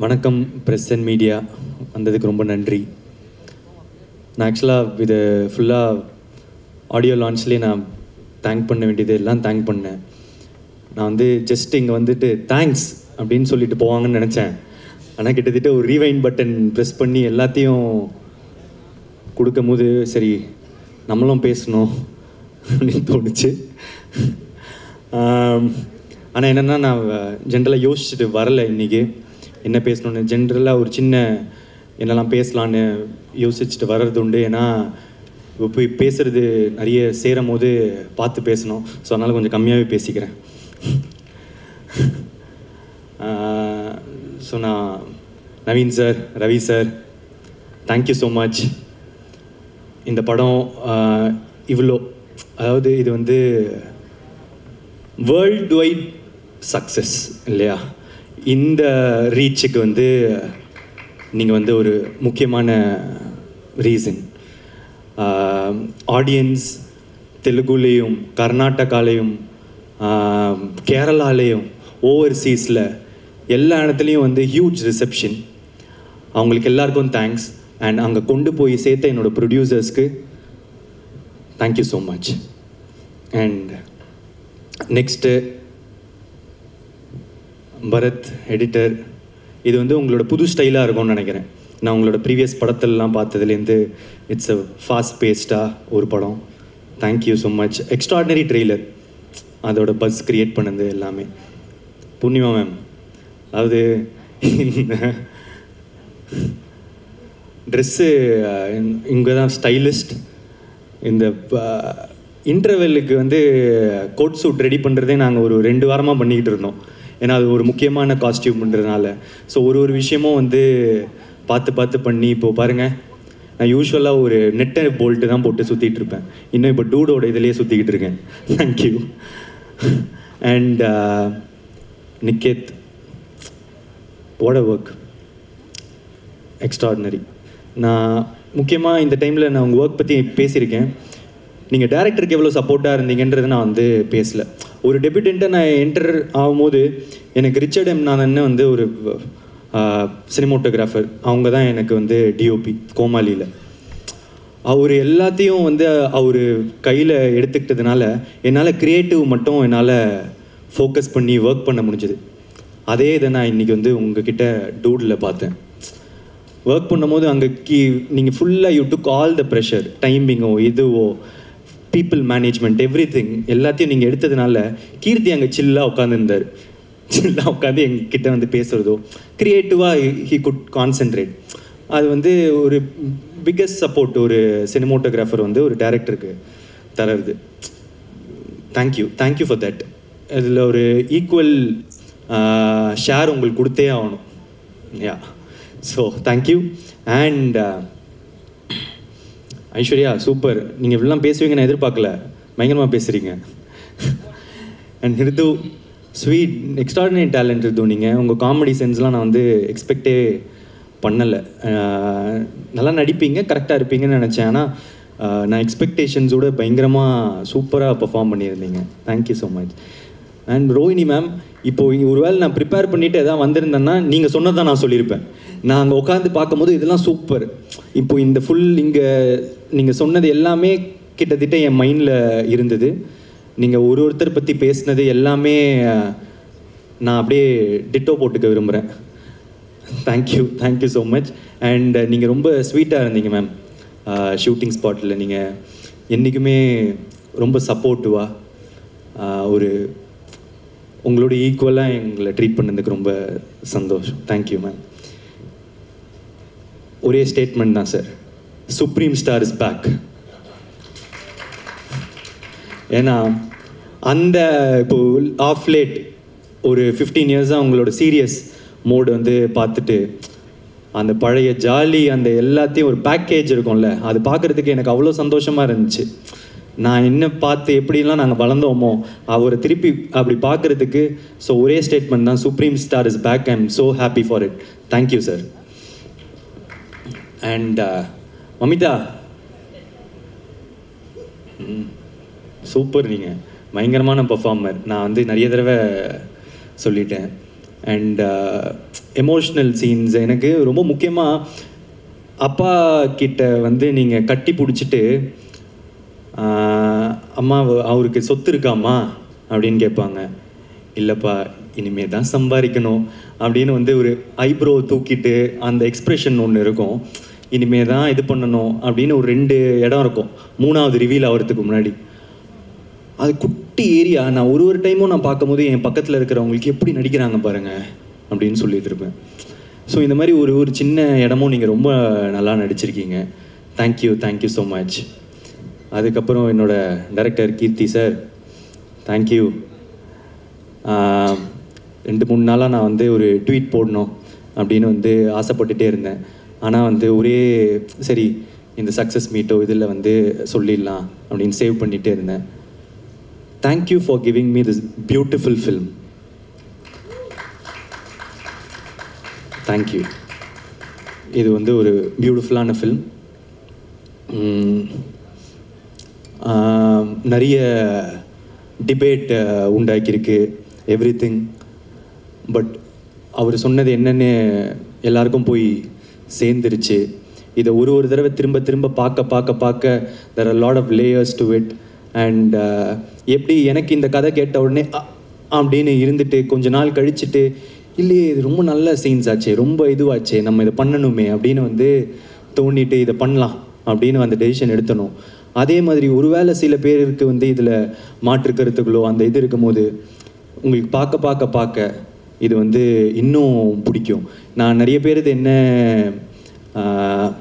வணக்கம் press and media வந்ததுக்கு ரொம்ப நன்றி. நான் ஆக்சுவலாக இது ஃபுல்லாக ஆடியோ லான்ச்லேயே நான் தேங்க் பண்ண வேண்டியது எல்லாம் தேங்க் பண்ணேன். நான் வந்து ஜஸ்ட் இங்கே வந்துட்டு தேங்க்ஸ் அப்படின்னு சொல்லிட்டு போவாங்கன்னு நினச்சேன். ஆனால் கிட்டத்தட்ட ஒரு ரீவைண்ட் பட்டன் ப்ரெஸ் பண்ணி எல்லாத்தையும் கொடுக்கும் போது சரி நம்மளும் பேசணும் அப்படின்னு தோணுச்சு. ஆனால் என்னென்னா நான் ஜென்ரலாக யோசிச்சுட்டு வரலை இன்றைக்கி என்ன பேசணுன்னு. ஜென்ரலாக ஒரு சின்ன என்னெல்லாம் பேசலான்னு யோசிச்சுட்டு வர்றது உண்டு. ஏன்னா போய் பேசுகிறது நிறைய சேரும் போது பார்த்து பேசணும். ஸோ அதனால் கொஞ்சம் கம்மியாகவே பேசிக்கிறேன். ஸோ நான் Naveen sir, Ravi sir, thank you so much. இந்த படம் இவ்வளோ, அதாவது இது வந்து வேர்ல்டு வைட் சக்ஸஸ் இல்லையா? இந்த ரீச்சுக்கு வந்து நீங்கள் வந்து ஒரு முக்கியமான ரீசன். ஆடியன்ஸ் தெலுங்குலேயும் கர்நாடகாலேயும் கேரளாலேயும் ஓவர்சீஸில் எல்லா இடத்துலையும் வந்து ஹியூஜ் ரிசப்ஷன். அவங்களுக்கு எல்லாருக்கும் தேங்க்ஸ். அண்ட் அங்கே கொண்டு போய் சேர்த்த என்னோடய ப்ரொடியூசர்ஸ்க்கு thank you so much. And next Bharath editor, இது வந்து உங்களோட புது ஸ்டைலாக இருக்கும்னு நினைக்கிறேன். நான் உங்களோட ப்ரீவியஸ் படத்திலலாம் பார்த்ததுலேருந்து இட்ஸ் அ ஃபாஸ்ட் பேஸ்டாக ஒரு படம். Thank you so much. Extraordinary trailer, அதோட பஸ் க்ரியேட் பண்ணது எல்லாமே. பூர்ணிமா மேம், அதாவது இந்த ட்ரெஸ்ஸு இங்கே தான் ஸ்டைலிஸ்ட். இந்த இன்டர்வெல்லுக்கு வந்து கோட் சூட் ரெடி பண்ணுறதே நாங்கள் ஒரு 2 வாரமாக பண்ணிக்கிட்டு இருந்தோம். ஏன்னா அது ஒரு முக்கியமான காஸ்டியூம்ன்றதுனால. ஸோ ஒரு விஷயமும் வந்து பார்த்து பண்ணி இப்போது பாருங்கள், நான் யூஸ்வலாக ஒரு நெட்டை போல்ட்டு தான் போட்டு சுற்றிட்டு இருப்பேன். இன்னும் இப்போ டூடோட இதிலேயே சுற்றிக்கிட்டு இருக்கேன். Thank you. And Niket, what a work, extraordinary. நான் முக்கியமாக இந்த டைமில் நான் உங்கள் ஒர்க் பற்றி பேசியிருக்கேன். நீங்கள் டேரக்டருக்கு எவ்வளோ சப்போர்ட்டாக இருந்தீங்கன்றது நான் வந்து பேசலை. ஒரு டெபியூட்டண்ட்டாக நான் என்டர் ஆகும்போது எனக்கு ரிச்சர்ட் எம் நாதன் வந்து ஒரு சினிமோட்டோகிராஃபர், அவங்க தான் எனக்கு வந்து டிஓபி கோமாளியில். அவர் எல்லாத்தையும் வந்து அவர் கையில் எடுத்துக்கிட்டதுனால என்னால் க்ரியேட்டிவ் மட்டும் என்னால் ஃபோக்கஸ் பண்ணி ஒர்க் பண்ண முடிஞ்சுது. அதே இதை நான் இன்றைக்கி வந்து உங்ககிட்ட டூடில் பார்த்தேன். ஒர்க் பண்ணும்போது அங்கே நீங்கள் ஃபுல்லாக you took all the pressure, டைமிங்கோ இதுவோ பீப்புள் மேனேஜ்மெண்ட் எவ்ரிதிங் எல்லாத்தையும் நீங்கள் எடுத்ததுனால கீர்த்தி அங்கே சில்லாக உட்காந்துருந்தார். சில்லாக உட்காந்து எங்ககிட்ட வந்து பேசுகிறதோ க்ரியேட்டிவாக ஹீ குட் கான்சென்ட்ரேட். அது வந்து ஒரு பிக்கஸ்ட் சப்போர்ட் ஒரு சினிமோட்டோகிராஃபர் வந்து ஒரு டைரக்டருக்கு தரது. Thank you for that. அதில் ஒரு ஈக்குவல் ஷேர் உங்களுக்கு கொடுத்தே ஆகணும். Yeah, so thank you. And Aishwarya, super. நீங்கள் இப்படிலாம் பேசுவீங்க நான் எதிர்பார்க்கல, பயங்கரமாக பேசுகிறீங்க. And Ritu, sweet, extraordinary talent Ritu. நீங்கள் உங்கள் காமெடி சென்ஸ்லாம் நான் வந்து எக்ஸ்பெக்டே பண்ணலை. நல்லா நடிப்பீங்க, கரெக்டாக இருப்பீங்கன்னு நினச்சேன். ஆனால் நான் எக்ஸ்பெக்டேஷன்ஸோட பயங்கரமாக சூப்பராக பர்ஃபார்ம் பண்ணியிருந்தீங்க. Thank you so much. And Rohini ma'am, இப்போது ஒரு வேளை நான் ப்ரிப்பேர் பண்ணிவிட்டு எதாவது வந்திருந்தேன்னா நீங்கள் சொன்னதான் நான் சொல்லியிருப்பேன். நான் அங்கே உட்காந்து பார்க்கும்போது இதெல்லாம் சூப்பர். இப்போது இந்த ஃபுல் இங்கே நீங்கள் சொன்னது எல்லாமே கிட்டத்தட்ட என் மைண்டில் இருந்தது. நீங்கள் ஒருத்தர் பற்றி பேசினது எல்லாமே நான் அப்படியே டிட்டோ போட்டுக்க விரும்புகிறேன். Thank you so much. அண்ட் நீங்கள் ரொம்ப ஸ்வீட்டாக இருந்தீங்க மேம். ஷூட்டிங் ஸ்பாட்டில் நீங்கள் என்றைக்குமே ரொம்ப சப்போர்ட்டிவாக ஒரு உங்களோட ஈக்குவலாக எங்களை ட்ரீட் பண்ணதுக்கு ரொம்ப சந்தோஷம். Thank you ma'am. ஒரே ஸ்டேட்மெண்ட் தான் sir, supreme star is back. ஏன்னா அந்த இப்போது ஆஃப் லேட் ஒரு 15 இயர்ஸாக உங்களோட சீரியஸ் மோடு வந்து பார்த்துட்டு அந்த பழைய ஜாலி அந்த எல்லாத்தையும் ஒரு பேக்கேஜ் இருக்கும்ல, அது பார்க்குறதுக்கு எனக்கு அவ்வளோ சந்தோஷமாக இருந்துச்சு. நான் என்ன பார்த்து எப்படிலாம் நாங்கள் வளர்ந்தோமோ அவரை திருப்பி அப்படி பார்க்குறதுக்கு. ஸோ ஒரே ஸ்டேட்மெண்ட் தான், supreme star is back. I am so happy for it. Thank you sir. And Mamitha, super. நீங்கள் பயங்கரமான பர்ஃபார்மர். நான் வந்து நிறைய தடவை சொல்லிட்டேன். And emotional scenes. எனக்கு ரொம்ப முக்கியமாக அப்பா கிட்ட வந்து நீங்கள் கட்டி பிடிச்சிட்டு அம்மா அவருக்கு சொத்து இருக்காம்மா அப்படின்னு கேட்பாங்க. இல்லைப்பா இனிமே தான் சம்பாதிக்கணும் அப்படின்னு வந்து ஒரு ஐப்ரோ தூக்கிட்டு அந்த எக்ஸ்ப்ரெஷன் ஒன்று இருக்கும். இனிமே தான் இது பண்ணணும் அப்படின்னு ஒரு 2 இடம் இருக்கும் 3வது ரிவீல் ஆகிறதுக்கு முன்னாடி. அது குட்டி ஏரியா. நான் ஒரு டைமும் நான் பார்க்கும்போது என் பக்கத்தில் இருக்கிறவங்களுக்கு எப்படி நடிக்கிறாங்க பாருங்கள் அப்படின்னு சொல்லிட்டு இருப்பேன். ஸோ இந்த மாதிரி ஒரு சின்ன இடமும் நீங்கள் ரொம்ப நல்லா நடிச்சிருக்கீங்க. Thank you so much. அதுக்கப்புறம் என்னோடய டைரக்டர் கீர்த்தி சார், தேங்க்யூ. 2-3 நாளாக நான் வந்து ஒரு ட்வீட் போடணும் அப்படின்னு வந்து ஆசைப்பட்டுட்டே இருந்தேன். ஆனால் வந்து ஒரே சரி இந்த சக்ஸஸ் மீட்டோ இதில் வந்து சொல்லிடலாம் அப்படின்னு சேவ் பண்ணிகிட்டே இருந்தேன். Thank you for giving me this beautiful film. Thank you. இது வந்து ஒரு பியூட்டிஃபுல்லான ஃபில்ம். நிறைய டிபேட் உண்டாக்கியிருக்கு எவ்ரிதிங். பட் அவர் சொன்னது என்னன்னு எல்லாருக்கும் போய் சேர்ந்துருச்சு. இதை ஒரு தடவை திரும்ப பார்க்க there are a lot of layers to it. And எப்படி எனக்கு இந்த கதை கேட்ட உடனே அப்படின்னு இருந்துட்டு கொஞ்ச நாள் கழிச்சுட்டு இல்லையே இது ரொம்ப நல்ல சீன்ஸ் ஆச்சு, ரொம்ப இதுவாச்சே, நம்ம இதை பண்ணணுமே அப்படின்னு வந்து தோண்டிட்டு இதை பண்ணலாம் அப்படின்னு அந்த டெசிஷன் எடுத்தணும். அதே மாதிரி ஒருவேளை சில பேருக்கு வந்து இதில் மாற்று கருத்துக்களோ அந்த இது இருக்கும்போது உங்களுக்கு பார்க்க இது வந்து இன்னும் பிடிக்கும். நான் நிறைய பேர் இது என்ன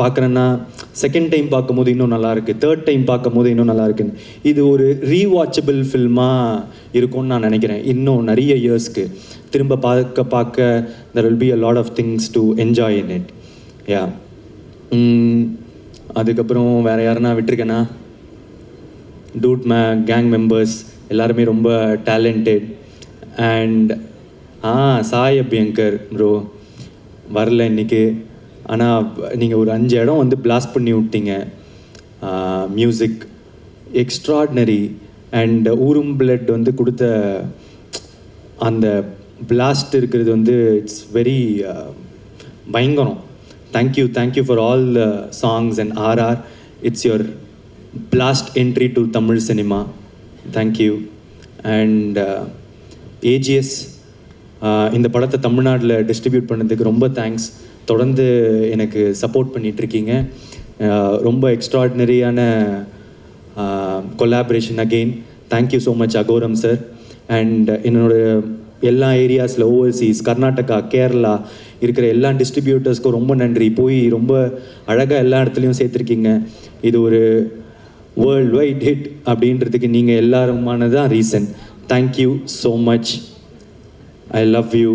பார்க்குறேன்னா செகண்ட் டைம் பார்க்கும்போது இன்னும் நல்லாயிருக்கு, தேர்ட் டைம் பார்க்கும்போது இன்னும் நல்லா இருக்குன்னு. இது ஒரு ரீவாட்சபிள் ஃபில்மாக இருக்கும்னு நான் நினைக்கிறேன். இன்னும் நிறைய இயர்ஸ்க்கு திரும்ப பார்க்க there will be a lot of things to enjoy in it. யா. அதுக்கப்புறம் வேறு யாருன்னா விட்டுருக்கேன்னா டூட் கேங் மெம்பர்ஸ் எல்லாருமே ரொம்ப talented. And Sai Abhyankar bro வரல இன்றைக்கி. ஆனால் நீங்கள் ஒரு 5 இடம் வந்து பிளாஸ்ட் பண்ணி விட்டீங்க. Music extraordinary. அண்ட் ஊரும் பிளட் வந்து கொடுத்த அந்த பிளாஸ்ட் இருக்கிறது வந்து இட்ஸ் வெரி பயங்கரம். Thank you for all the songs and RR. It's your blast entry to Tamil cinema. Thank you. And AGS இந்த படத்தை தமிழ்நாட்டில் டிஸ்ட்ரிபியூட் பண்ணதுக்கு ரொம்ப தேங்க்ஸ். தொடர்ந்து எனக்கு சப்போர்ட் பண்ணிகிட்ருக்கீங்க. ரொம்ப எக்ஸ்ட்ராடினரியான collaboration again. Thank you so much Aghoram sir. And என்னோட எல்லா ஏரியாஸில் ஓவர்சீஸ் கர்நாடகா கேரளா இருக்கிற எல்லா டிஸ்ட்ரிபியூட்டர்ஸ்க்கும் ரொம்ப நன்றி. போய் ரொம்ப அழகாக எல்லா இடத்துலையும் சேர்த்துருக்கீங்க. இது ஒரு வேர்ல்டு வைட் ஹிட் அப்படின்றதுக்கு நீங்கள் எல்லாருமான தான் reason. Thank you so much. I love you.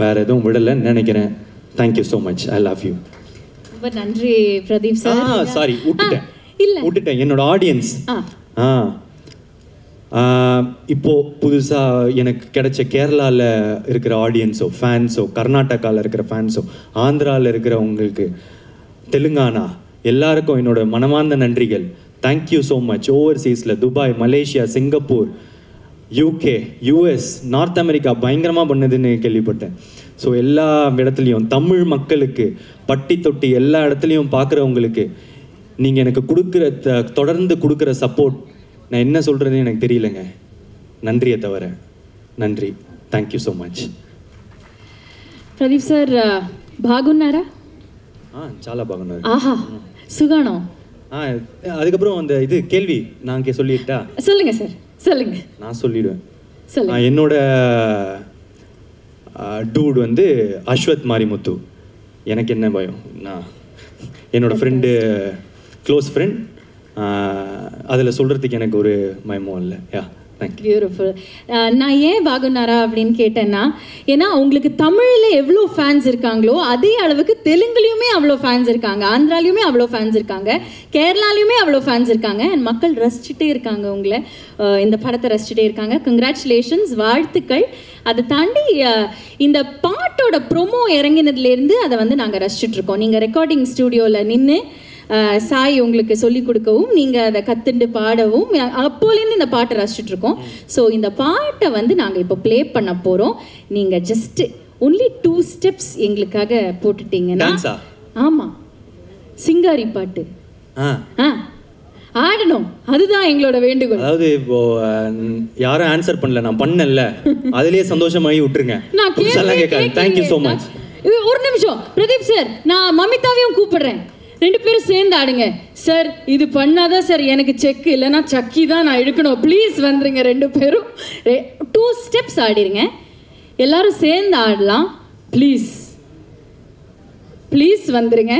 வேறு எதுவும் விடலைன்னு நினைக்கிறேன். Thank you so much. I love you. ரொம்ப நன்றி பிரதீப் சார். சாரி விட்டுட்டேன் என்னோட ஆடியன்ஸ். இப்போது புதுசாக எனக்கு கிடைச்ச கேரளாவில் இருக்கிற ஆடியன்ஸோ ஃபேன்ஸோ, கர்நாடகாவில் இருக்கிற ஃபேன்ஸோ, ஆந்திராவில் இருக்கிறவங்களுக்கு, தெலுங்கானா எல்லாருக்கும் என்னோட மனமார்ந்த நன்றிகள். Thank you so much. ஓவர்சீஸில் Dubai, Malaysia, Singapore, UK, US, North America பயங்கரமாக பண்ணுதுன்னு கேள்விப்பட்டேன். ஸோ எல்லா இடத்துலையும் தமிழ் மக்களுக்கு பட்டி தொட்டி எல்லா இடத்துலையும் பார்க்குறவங்களுக்கு நீங்கள் எனக்கு தொடர்ந்து கொடுக்குற சப்போர்ட் நான் என்ன சொல்கிறதுன்னு எனக்கு தெரியலங்க. நன்றியை தவிர நன்றி. Thank you so much. Pradeep sir బాగున్నారా? చాలా బాగున్నారు. ஆஹா சுகானோ. அதுக்கப்புறம் அந்த இது கேள்வி நான் சொல்லிட்டா? சொல்லுங்கள் சார் சொல்லுங்க. நான் சொல்லிடுவேன். என்னோட டூட் வந்து அஸ்வத் மாரிமுத்து. எனக்கு என்ன பயம், நான் என்னோட ஃப்ரெண்டு, க்ளோஸ் ஃப்ரெண்ட், அதில் சொல்கிறதுக்கு எனக்கு ஒரு பயமும் இல்லை. யா பியூட்டிஃபுல். நான் ஏன் பாகுனாரா அப்படின்னு கேட்டேன்னா, ஏன்னா உங்களுக்கு தமிழில் எவ்வளோ ஃபேன்ஸ் இருக்காங்களோ அதே அளவுக்கு தெலுங்குலையுமே அவ்வளோ ஃபேன்ஸ் இருக்காங்க, ஆந்திராலையுமே அவ்வளோ ஃபேன்ஸ் இருக்காங்க, கேரளாலையுமே அவ்வளோ ஃபேன்ஸ் இருக்காங்க. அண்ட் மக்கள் ரசிச்சுட்டே இருக்காங்க, உங்களை இந்த படத்தை ரசிச்சுட்டே இருக்காங்க. கங்க்ராச்சுலேஷன்ஸ், வாழ்த்துக்கள். அதை தாண்டி இந்த பாட்டோட ப்ரொமோ இறங்கினதுலேருந்து அதை வந்து நாங்கள் ரசிச்சுட்ருக்கோம். நீங்கள் ரெக்கார்டிங் ஸ்டூடியோவில் நின்று சாய் உங்களுக்கு சொல்லிக் கொடுக்கவும் நீங்கள் அதை கற்றுண்டு பாடவும் அப்போலேருந்து இந்த பாட்டை ரசிச்சுட்டு இருக்கோம். ஸோ இந்த பாட்டை வந்து நாங்கள் இப்போ ப்ளே பண்ண போகிறோம். நீங்கள் ஜஸ்ட்டு ஒன்லி 2 ஸ்டெப்ஸ் எங்களுக்காக போட்டுட்டீங்கன்னா. ஆமாம், சிங்காரி பாட்டு ஆடணும், அதுதான் எங்களோட வேண்டுகோள். அதாவது இப்போ யாரும் ஆன்சர் பண்ணல, நான் பண்ணல, அதுலயே சந்தோஷமாகி விட்டுருங்க. நான் கேட்கறேன். Thank you so much. ஒரு நிமிஷம் பிரதீப் சார், நான் மமிதாவையும் கூப்பிடுறேன், 2 பேரும் சேர்ந்து ஆடுங்க. சார் இது பண்ணாதான் சார் எனக்கு செக், இல்லைன்னா சக்கி தான் நான் எடுக்கணும். ப்ளீஸ் வந்துருங்க 2 பேரும். 2 ஸ்டெப்ஸ் ஆடிருங்க, எல்லாரும் சேர்ந்து ஆடலாம். ப்ளீஸ் ப்ளீஸ் வந்துருங்க.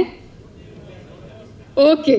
ஓகே.